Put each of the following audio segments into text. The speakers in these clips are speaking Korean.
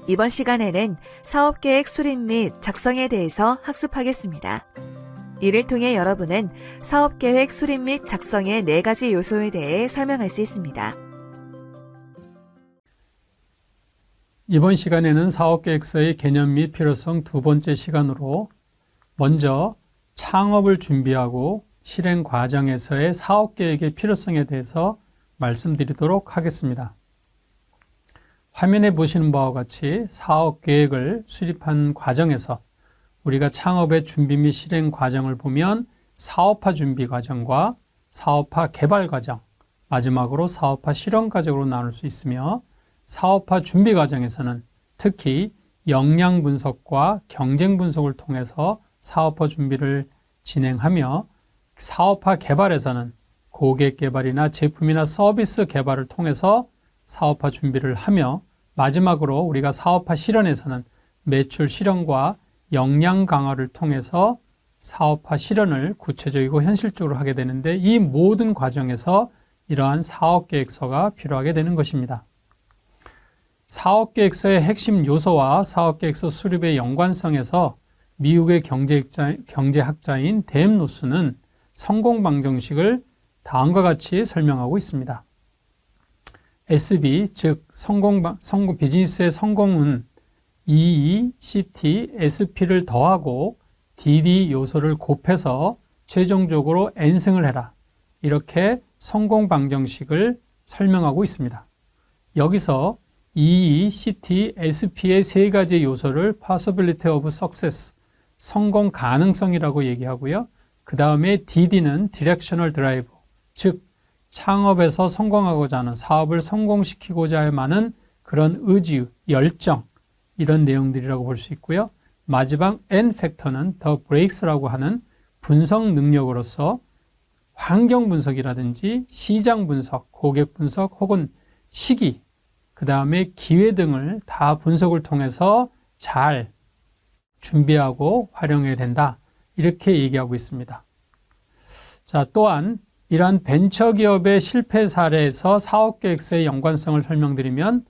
이번 시간에는 사업계획 수립 및 작성에 대해서 학습하겠습니다. 이를 통해 여러분은 사업계획 수립 및 작성의 4가지 요소에 대해 설명할 수 있습니다. 이번 시간에는 사업계획서의 개념 및 필요성 2번째 시간으로 먼저 창업을 준비하고 실행 과정에서의 사업계획의 필요성에 대해서 말씀드리도록 하겠습니다. 화면에 보시는 바와 같이 사업계획을 수립한 과정에서 우리가 창업의 준비 및 실행 과정을 보면 사업화 준비 과정과 사업화 개발 과정, 마지막으로 사업화 실현 과정으로 나눌 수 있으며 사업화 준비 과정에서는 특히 역량 분석과 경쟁 분석을 통해서 사업화 준비를 진행하며 사업화 개발에서는 고객 개발이나 제품이나 서비스 개발을 통해서 사업화 준비를 하며 마지막으로 우리가 사업화 실현에서는 매출 실현과 역량 강화를 통해서 사업화 실현을 구체적이고 현실적으로 하게 되는데 이 모든 과정에서 이러한 사업계획서가 필요하게 되는 것입니다. 사업계획서의 핵심 요소와 사업계획서 수립의 연관성에서 미국의 경제학자인 댐 노스는 성공 방정식을 다음과 같이 설명하고 있습니다. SB, 즉 비즈니스의 성공은 EE, CT, SP를 더하고 DD 요소를 곱해서 최종적으로 N승을 해라. 이렇게 성공 방정식을 설명하고 있습니다. 여기서 EE, CT, SP의 3가지 요소를 Possibility of Success, 성공 가능성이라고 얘기하고요. 그 다음에 DD는 Directional Drive, 즉 창업에서 성공하고자 하는 사업을 성공시키고자 할 만한 그런 의지, 열정 이런 내용들이라고 볼 수 있고요. 마지막 N 팩터는 The Breaks라고 하는 분석 능력으로서 환경 분석이라든지 시장 분석, 고객 분석 혹은 시기, 그 다음에 기회 등을 다 분석을 통해서 잘 준비하고 활용해야 된다. 이렇게 얘기하고 있습니다. 자, 또한 이러한 벤처기업의 실패 사례에서 사업계획서의 연관성을 설명드리면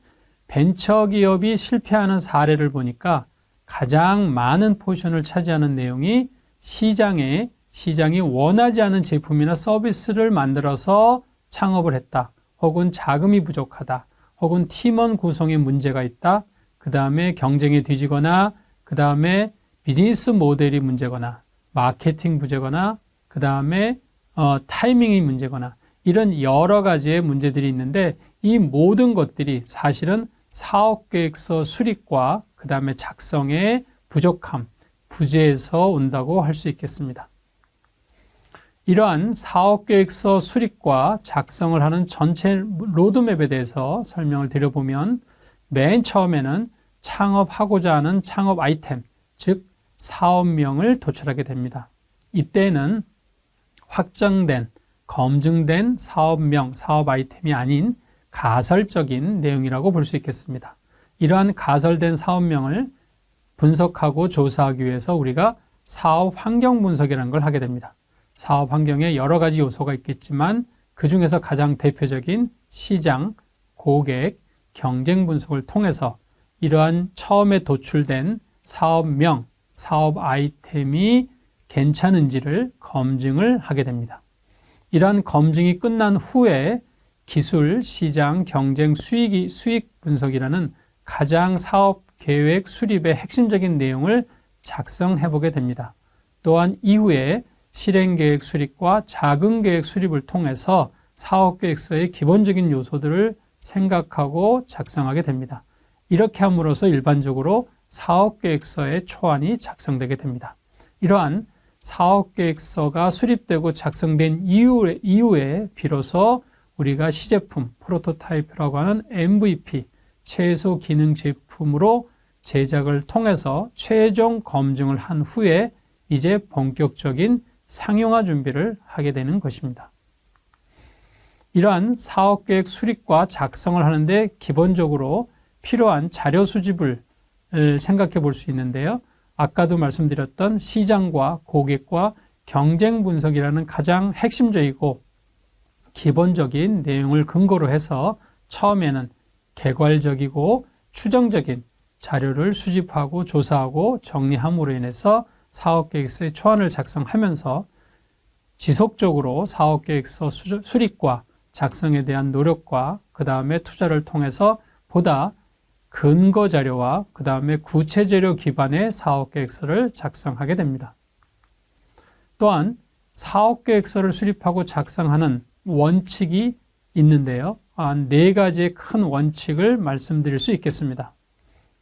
벤처기업이 실패하는 사례를 보니까 가장 많은 포션을 차지하는 내용이 시장이 원하지 않은 제품이나 서비스를 만들어서 창업을 했다. 혹은 자금이 부족하다. 혹은 팀원 구성에 문제가 있다. 그 다음에 경쟁에 뒤지거나 그 다음에 비즈니스 모델이 문제거나 마케팅 부재거나 그 다음에 타이밍이 문제거나 이런 여러 가지의 문제들이 있는데 이 모든 것들이 사실은 사업계획서 수립과 그 다음에 작성의 부족함, 부재에서 온다고 할 수 있겠습니다. 이러한 사업계획서 수립과 작성을 하는 전체 로드맵에 대해서 설명을 드려보면 맨 처음에는 창업하고자 하는 창업 아이템, 즉 사업명을 도출하게 됩니다. 이때는 확정된, 검증된 사업명, 사업 아이템이 아닌 가설적인 내용이라고 볼 수 있겠습니다. 이러한 가설된 사업명을 분석하고 조사하기 위해서 우리가 사업 환경 분석이라는 걸 하게 됩니다. 사업 환경에 여러 가지 요소가 있겠지만 그 중에서 가장 대표적인 시장, 고객, 경쟁 분석을 통해서 이러한 처음에 도출된 사업명, 사업 아이템이 괜찮은지를 검증을 하게 됩니다. 이러한 검증이 끝난 후에 기술, 시장, 경쟁, 수익 분석이라는 가장 사업 계획 수립의 핵심적인 내용을 작성해 보게 됩니다. 또한 이후에 실행계획 수립과 자금계획 수립을 통해서 사업계획서의 기본적인 요소들을 생각하고 작성하게 됩니다. 이렇게 함으로써 일반적으로 사업계획서의 초안이 작성되게 됩니다. 이러한 사업계획서가 수립되고 작성된 이후에 비로소 우리가 시제품, 프로토타입이라고 하는 MVP, 최소 기능 제품으로 제작을 통해서 최종 검증을 한 후에 이제 본격적인 상용화 준비를 하게 되는 것입니다. 이러한 사업계획 수립과 작성을 하는데 기본적으로 필요한 자료 수집을 생각해 볼 수 있는데요. 아까도 말씀드렸던 시장과 고객과 경쟁 분석이라는 가장 핵심적이고 기본적인 내용을 근거로 해서 처음에는 개괄적이고 추정적인 자료를 수집하고 조사하고 정리함으로 인해서 사업계획서의 초안을 작성하면서 지속적으로 사업계획서 수립과 작성에 대한 노력과 그 다음에 투자를 통해서 보다 근거 자료와 그 다음에 구체 자료 기반의 사업계획서를 작성하게 됩니다. 또한 사업계획서를 수립하고 작성하는 원칙이 있는데요. 한 4가지의 큰 원칙을 말씀드릴 수 있겠습니다.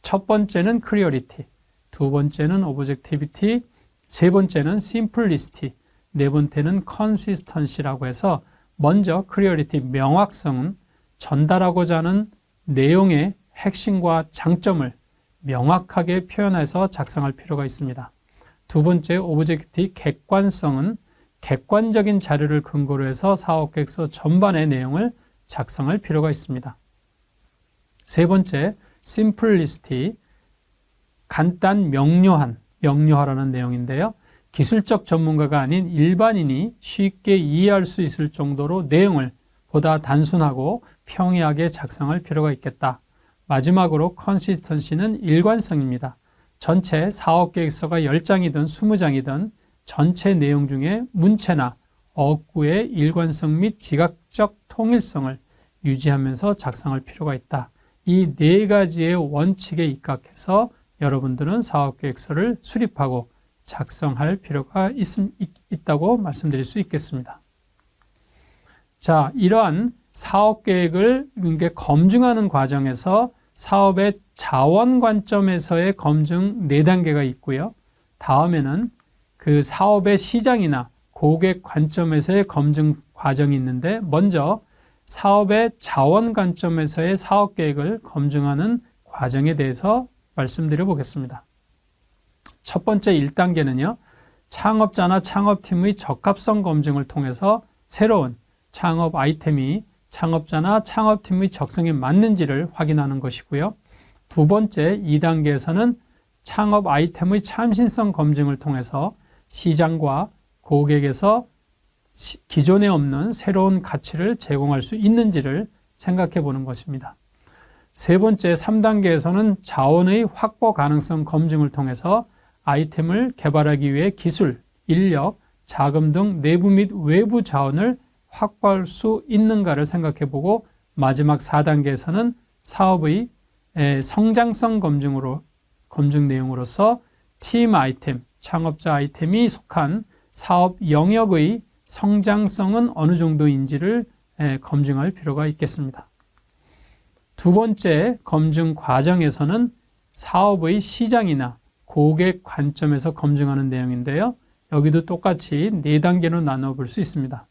첫 번째는 클리어리티, 두 번째는 오브젝티비티, 세 번째는 심플리시티, 네 번째는 컨시스턴시라고 해서 먼저 클리어리티, 명확성은 전달하고자 하는 내용의 핵심과 장점을 명확하게 표현해서 작성할 필요가 있습니다. 두 번째, 오브젝티비티, 객관성은 객관적인 자료를 근거로 해서 사업계획서 전반의 내용을 작성할 필요가 있습니다. 세 번째, 심플리시티, 간단 명료하라는 내용인데요. 기술적 전문가가 아닌 일반인이 쉽게 이해할 수 있을 정도로 내용을 보다 단순하고 평이하게 작성할 필요가 있겠다. 마지막으로 컨시스턴시는 일관성입니다. 전체 사업계획서가 10장이든 20장이든 전체 내용 중에 문체나 어구의 일관성 및 지각적 통일성을 유지하면서 작성할 필요가 있다. 이 4가지의 원칙에 입각해서 여러분들은 사업계획서를 수립하고 작성할 필요가 있다고 말씀드릴 수 있겠습니다. 자, 이러한 사업계획을 검증하는 과정에서 사업의 자원 관점에서의 검증 4단계가 있고요. 다음에는 그 사업의 시장이나 고객 관점에서의 검증 과정이 있는데 먼저 사업의 자원 관점에서의 사업계획을 검증하는 과정에 대해서 말씀드려 보겠습니다. 첫 번째 1단계는요. 창업자나 창업팀의 적합성 검증을 통해서 새로운 창업 아이템이 창업자나 창업팀의 적성에 맞는지를 확인하는 것이고요. 두 번째 2단계에서는 창업 아이템의 참신성 검증을 통해서 시장과 고객에서 기존에 없는 새로운 가치를 제공할 수 있는지를 생각해 보는 것입니다. 세 번째 3단계에서는 자원의 확보 가능성 검증을 통해서 아이템을 개발하기 위해 기술, 인력, 자금 등 내부 및 외부 자원을 확보할 수 있는가를 생각해 보고 마지막 4단계에서는 사업의 성장성 검증 내용으로서 팀 아이템, 창업자 아이템이 속한 사업 영역의 성장성은 어느 정도인지를 검증할 필요가 있겠습니다. 두 번째 검증 과정에서는 사업의 시장이나 고객 관점에서 검증하는 내용인데요. 여기도 똑같이 4단계로 나눠볼 수 있습니다.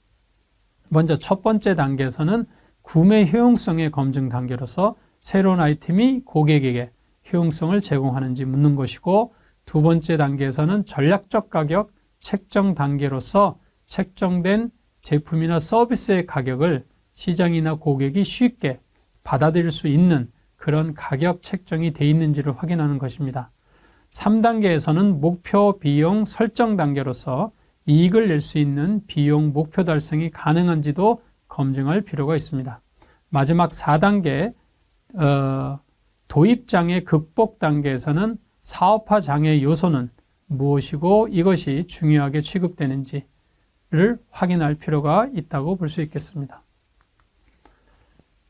먼저 첫 번째 단계에서는 구매 효용성의 검증 단계로서 새로운 아이템이 고객에게 효용성을 제공하는지 묻는 것이고, 두 번째 단계에서는 전략적 가격 책정 단계로서 책정된 제품이나 서비스의 가격을 시장이나 고객이 쉽게 받아들일 수 있는 그런 가격 책정이 되어 있는지를 확인하는 것입니다. 3단계에서는 목표 비용 설정 단계로서 이익을 낼 수 있는 비용 목표 달성이 가능한지도 검증할 필요가 있습니다. 마지막 4단계 도입 장애 극복 단계에서는 사업화 장애 요소는 무엇이고 이것이 중요하게 취급되는지를 확인할 필요가 있다고 볼 수 있겠습니다.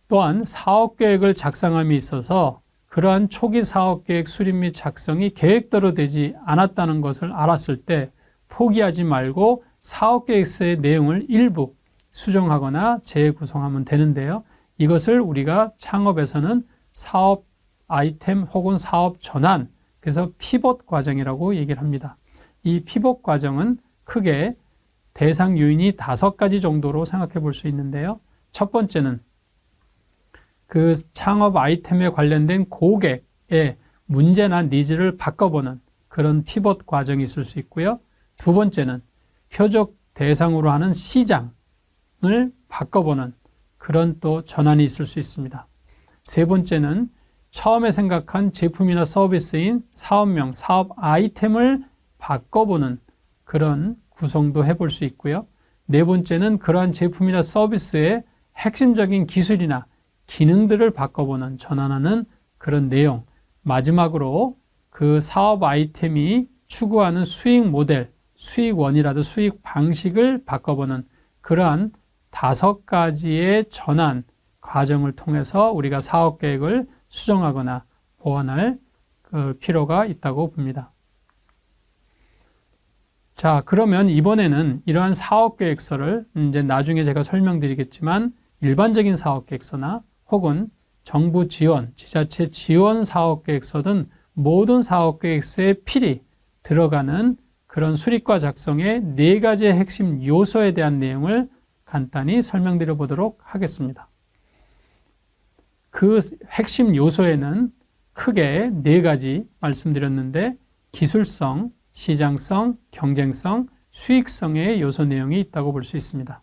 또한 사업계획을 작성함에 있어서 그러한 초기 사업계획 수립 및 작성이 계획대로 되지 않았다는 것을 알았을 때 포기하지 말고 사업계획서의 내용을 일부 수정하거나 재구성하면 되는데요. 이것을 우리가 창업에서는 사업 아이템 혹은 사업 전환, 그래서 피벗 과정이라고 얘기를 합니다. 이 피벗 과정은 크게 대상 요인이 5가지 정도로 생각해 볼 수 있는데요. 첫 번째는 그 창업 아이템에 관련된 고객의 문제나 니즈를 바꿔보는 그런 피벗 과정이 있을 수 있고요. 두 번째는 표적 대상으로 하는 시장을 바꿔보는 그런 또 전환이 있을 수 있습니다. 세 번째는 처음에 생각한 제품이나 서비스인 사업명, 사업 아이템을 바꿔보는 그런 구성도 해볼 수 있고요. 네 번째는 그러한 제품이나 서비스의 핵심적인 기술이나 기능들을 바꿔보는 전환하는 그런 내용, 마지막으로 그 사업 아이템이 추구하는 수익 모델, 수익원이라도 수익 방식을 바꿔보는 그러한 5가지의 전환 과정을 통해서 우리가 사업 계획을 수정하거나 보완할 그 필요가 있다고 봅니다. 자, 그러면 이번에는 이러한 사업 계획서를 이제 나중에 제가 설명드리겠지만 일반적인 사업 계획서나 혹은 정부 지원, 지자체 지원 사업 계획서 등 모든 사업 계획서에 필히 들어가는 그런 수립과 작성의 4가지의 핵심 요소에 대한 내용을 간단히 설명드려 보도록 하겠습니다. 그 핵심 요소에는 크게 4가지 말씀드렸는데 기술성, 시장성, 경쟁성, 수익성의 요소 내용이 있다고 볼 수 있습니다.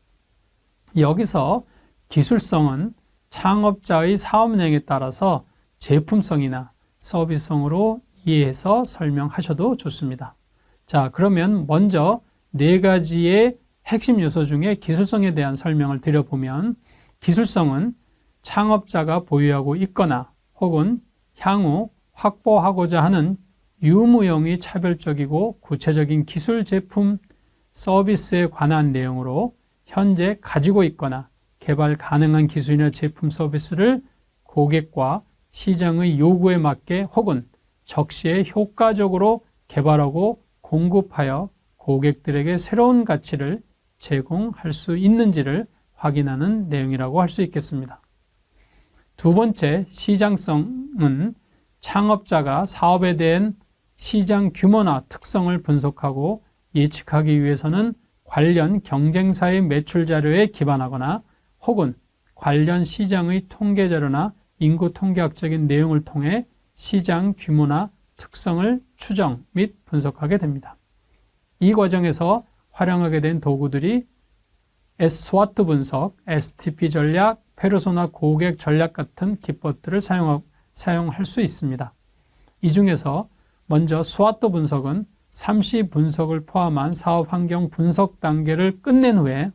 여기서 기술성은 창업자의 사업 내용에 따라서 제품성이나 서비스성으로 이해해서 설명하셔도 좋습니다. 자, 그러면 먼저 4가지의 핵심 요소 중에 기술성에 대한 설명을 드려보면 기술성은 창업자가 보유하고 있거나 혹은 향후 확보하고자 하는 유무형의 차별적이고 구체적인 기술, 제품, 서비스에 관한 내용으로 현재 가지고 있거나 개발 가능한 기술이나 제품, 서비스를 고객과 시장의 요구에 맞게 혹은 적시에 효과적으로 개발하고 공급하여 고객들에게 새로운 가치를 제공할 수 있는지를 확인하는 내용이라고 할 수 있겠습니다. 두 번째, 시장성은 창업자가 사업에 대한 시장 규모나 특성을 분석하고 예측하기 위해서는 관련 경쟁사의 매출 자료에 기반하거나 혹은 관련 시장의 통계 자료나 인구 통계학적인 내용을 통해 시장 규모나 특성을 추정 및 분석하게 됩니다. 이 과정에서 활용하게 된 도구들이 SWOT 분석, STP 전략, 페르소나 고객 전략 같은 기법들을 사용할 수 있습니다. 이 중에서 먼저 SWOT 분석은 3C 분석을 포함한 사업 환경 분석 단계를 끝낸 후에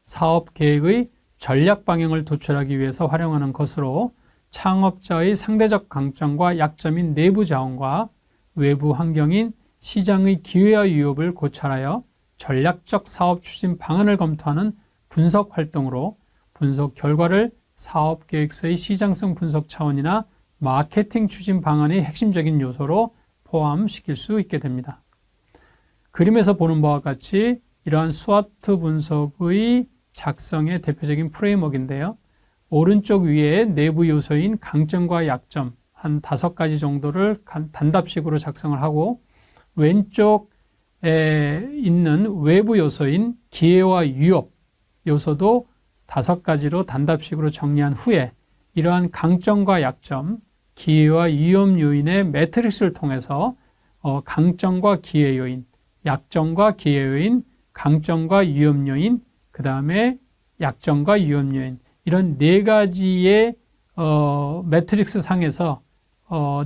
사업 계획의 전략 방향을 도출하기 위해서 활용하는 것으로 창업자의 상대적 강점과 약점인 내부 자원과 외부 환경인 시장의 기회와 위협을 고찰하여 전략적 사업 추진 방안을 검토하는 분석 활동으로 분석 결과를 사업 계획서의 시장성 분석 차원이나 마케팅 추진 방안의 핵심적인 요소로 포함시킬 수 있게 됩니다. 그림에서 보는 바와 같이 이러한 SWOT 분석의 작성의 대표적인 프레임워크인데요. 오른쪽 위에 내부 요소인 강점과 약점 한 5가지 정도를 단답식으로 작성을 하고 왼쪽에 있는 외부 요소인 기회와 위협 요소도 5가지로 단답식으로 정리한 후에 이러한 강점과 약점, 기회와 위험 요인의 매트릭스를 통해서 강점과 기회 요인, 약점과 기회 요인, 강점과 위험 요인, 그 다음에 약점과 위험 요인 이런 4가지의 매트릭스 상에서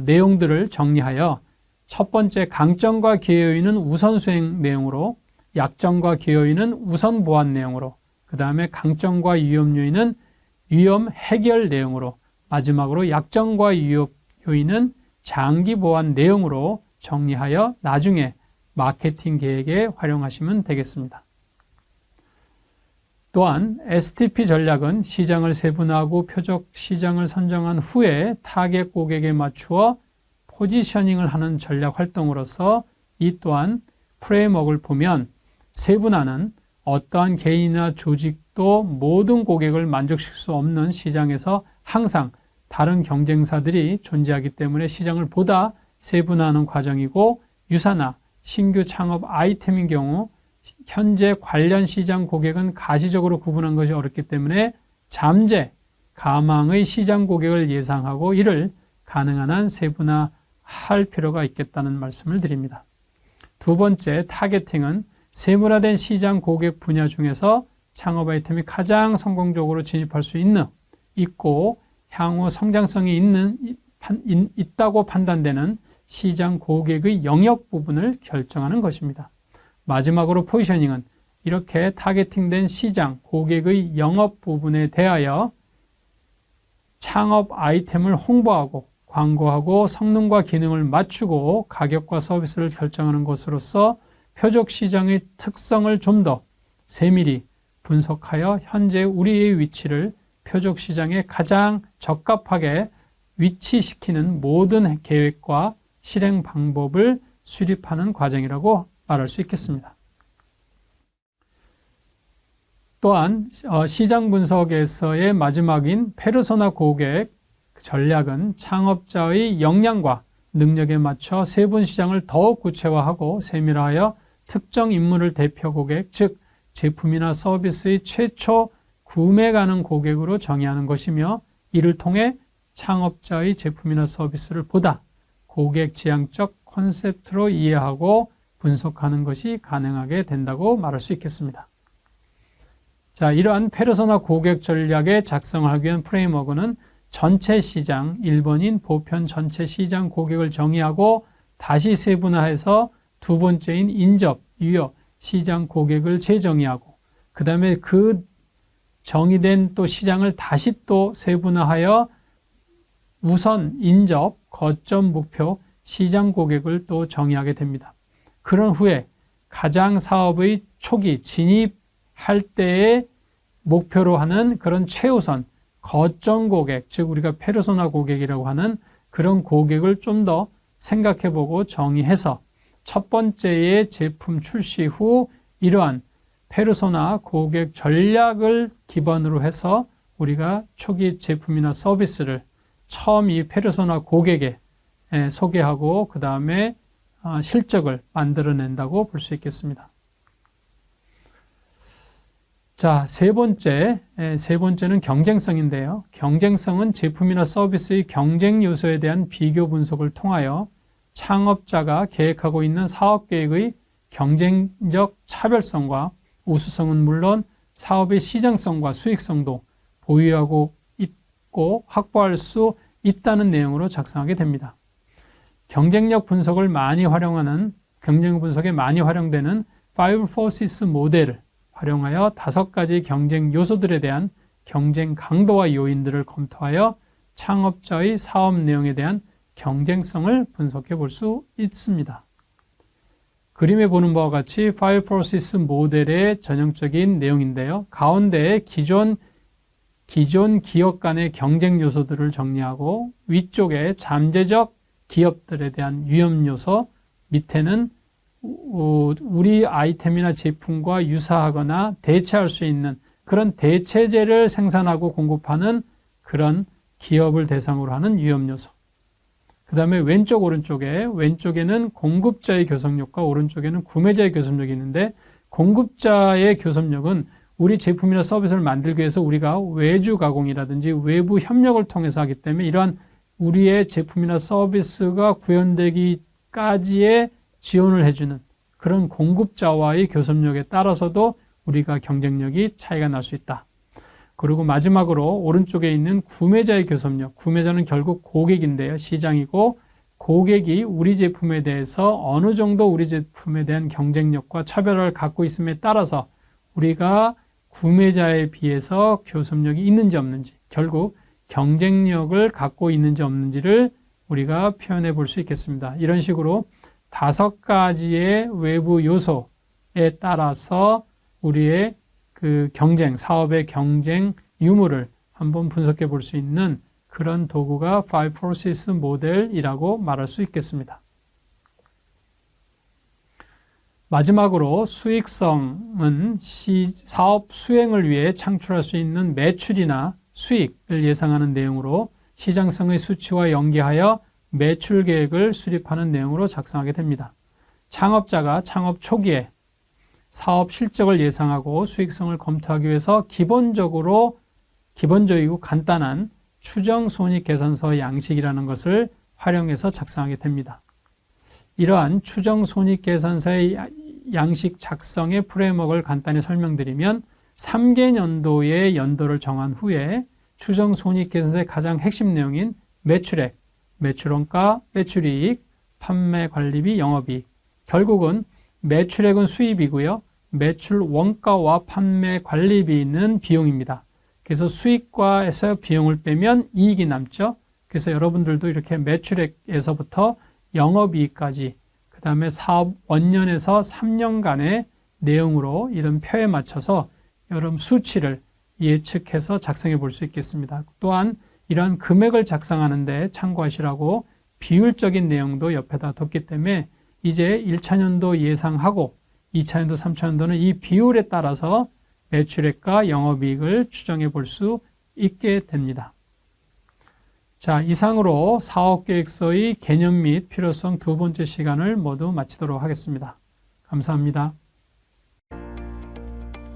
내용들을 정리하여 첫 번째 강점과 기회 요인은 우선 수행 내용으로 약점과 기회 요인은 우선 보완 내용으로 그 다음에 강점과 위험 요인은 위험 해결 내용으로 마지막으로 약점과 위험 요인은 장기 보완 내용으로 정리하여 나중에 마케팅 계획에 활용하시면 되겠습니다. 또한 STP 전략은 시장을 세분화하고 표적 시장을 선정한 후에 타겟 고객에 맞추어 포지셔닝을 하는 전략 활동으로서 이 또한 프레임워크를 보면 세분화는 어떠한 개인이나 조직도 모든 고객을 만족시킬 수 없는 시장에서 항상 다른 경쟁사들이 존재하기 때문에 시장을 보다 세분화하는 과정이고 유사나 신규 창업 아이템인 경우 현재 관련 시장 고객은 가시적으로 구분한 것이 어렵기 때문에 잠재, 가망의 시장 고객을 예상하고 이를 가능한 한 세분화할 필요가 있겠다는 말씀을 드립니다. 두 번째, 타겟팅은 세분화된 시장 고객 분야 중에서 창업 아이템이 가장 성공적으로 진입할 수 있고 향후 성장성이 있다고 판단되는 시장 고객의 영역 부분을 결정하는 것입니다. 마지막으로 포지셔닝은 이렇게 타겟팅된 시장 고객의 영업 부분에 대하여 창업 아이템을 홍보하고 광고하고 성능과 기능을 맞추고 가격과 서비스를 결정하는 것으로서 표적 시장의 특성을 좀 더 세밀히 분석하여 현재 우리의 위치를 표적 시장에 가장 적합하게 위치시키는 모든 계획과 실행 방법을 수립하는 과정이라고 말할 수 있겠습니다. 또한 시장 분석에서의 마지막인 페르소나 고객 전략은 창업자의 역량과 능력에 맞춰 세분 시장을 더욱 구체화하고 세밀화하여 특정 인물을 대표 고객, 즉 제품이나 서비스의 최초 구매 가능 고객으로 정의하는 것이며, 이를 통해 창업자의 제품이나 서비스를 보다 고객 지향적 콘셉트로 이해하고 분석하는 것이 가능하게 된다고 말할 수 있겠습니다. 자, 이러한 페르소나 고객 전략의 작성을 하기 위한 프레임워크는 전체 시장, 1번인 보편 전체 시장 고객을 정의하고 다시 세분화해서 두 번째인 인접, 유효, 시장 고객을 재정의하고, 그 다음에 그 정의된 또 시장을 다시 또 세분화하여 우선, 인접, 거점, 목표, 시장 고객을 또 정의하게 됩니다. 그런 후에 가장 사업의 초기 진입할 때의 목표로 하는 그런 최우선, 거점 고객, 즉 우리가 페르소나 고객이라고 하는 그런 고객을 좀 더 생각해보고 정의해서 첫 번째의 제품 출시 후 이러한 페르소나 고객 전략을 기반으로 해서 우리가 초기 제품이나 서비스를 처음 이 페르소나 고객에 소개하고 그 다음에 실적을 만들어낸다고 볼 수 있겠습니다. 자, 세 번째는 경쟁성인데요. 경쟁성은 제품이나 서비스의 경쟁 요소에 대한 비교 분석을 통하여 창업자가 계획하고 있는 사업 계획의 경쟁적 차별성과 우수성은 물론 사업의 시장성과 수익성도 보유하고 있고 확보할 수 있다는 내용으로 작성하게 됩니다. 경쟁력 분석을 많이 활용하는, 경쟁 분석에 많이 활용되는 Five Forces 모델을 활용하여 5가지 경쟁 요소들에 대한 경쟁 강도와 요인들을 검토하여 창업자의 사업 내용에 대한 경쟁성을 분석해 볼 수 있습니다. 그림에 보는 바와 같이 Five Forces 모델의 전형적인 내용인데요. 가운데에 기존 기업 간의 경쟁 요소들을 정리하고, 위쪽에 잠재적 기업들에 대한 위험 요소, 밑에는 우리 아이템이나 제품과 유사하거나 대체할 수 있는 그런 대체재를 생산하고 공급하는 그런 기업을 대상으로 하는 위험 요소. 그 다음에 왼쪽에는 공급자의 교섭력과 오른쪽에는 구매자의 교섭력이 있는데, 공급자의 교섭력은 우리 제품이나 서비스를 만들기 위해서 우리가 외주 가공이라든지 외부 협력을 통해서 하기 때문에 이러한 우리의 제품이나 서비스가 구현되기까지의 지원을 해주는 그런 공급자와의 교섭력에 따라서도 우리가 경쟁력이 차이가 날 수 있다. 그리고 마지막으로 오른쪽에 있는 구매자의 교섭력. 구매자는 결국 고객인데요. 시장이고, 고객이 우리 제품에 대해서 어느 정도 우리 제품에 대한 경쟁력과 차별화를 갖고 있음에 따라서 우리가 구매자에 비해서 교섭력이 있는지 없는지, 결국 경쟁력을 갖고 있는지 없는지를 우리가 표현해 볼 수 있겠습니다. 이런 식으로 5가지의 외부 요소에 따라서 우리의 그 사업의 경쟁 유무를 한번 분석해 볼 수 있는 그런 도구가 Five Forces 모델이라고 말할 수 있겠습니다. 마지막으로 수익성은 사업 수행을 위해 창출할 수 있는 매출이나 수익을 예상하는 내용으로 시장성의 수치와 연계하여 매출 계획을 수립하는 내용으로 작성하게 됩니다. 창업자가 창업 초기에 사업 실적을 예상하고 수익성을 검토하기 위해서 기본적이고 간단한 추정 손익 계산서 양식이라는 것을 활용해서 작성하게 됩니다. 이러한 추정 손익 계산서의 양식 작성의 프레임워크를 간단히 설명드리면, 3개년도의 연도를 정한 후에 추정 손익 계산서의 가장 핵심 내용인 매출액, 매출원가, 매출이익, 판매 관리비, 영업이익. 결국은 매출액은 수입이고요. 매출 원가와 판매 관리비는 비용입니다. 그래서 수익과에서 비용을 빼면 이익이 남죠. 그래서 여러분들도 이렇게 매출액에서부터 영업이익까지, 그 다음에 사업 원년에서 3년간의 내용으로 이런 표에 맞춰서 여러분 수치를 예측해서 작성해 볼 수 있겠습니다. 또한 이러한 금액을 작성하는데 참고하시라고 비율적인 내용도 옆에다 뒀기 때문에 이제 1차년도 예상하고 2차년도, 3차년도는 이 비율에 따라서 매출액과 영업이익을 추정해 볼 수 있게 됩니다. 자, 이상으로 사업계획서의 개념 및 필요성 두 번째 시간을 모두 마치도록 하겠습니다. 감사합니다.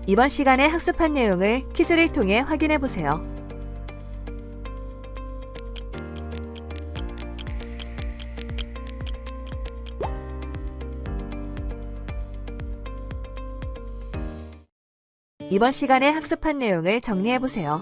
이번 시간에 학습한 내용을 퀴즈를 통해 확인해 보세요. 이번 시간에 학습한 내용을 정리해 보세요.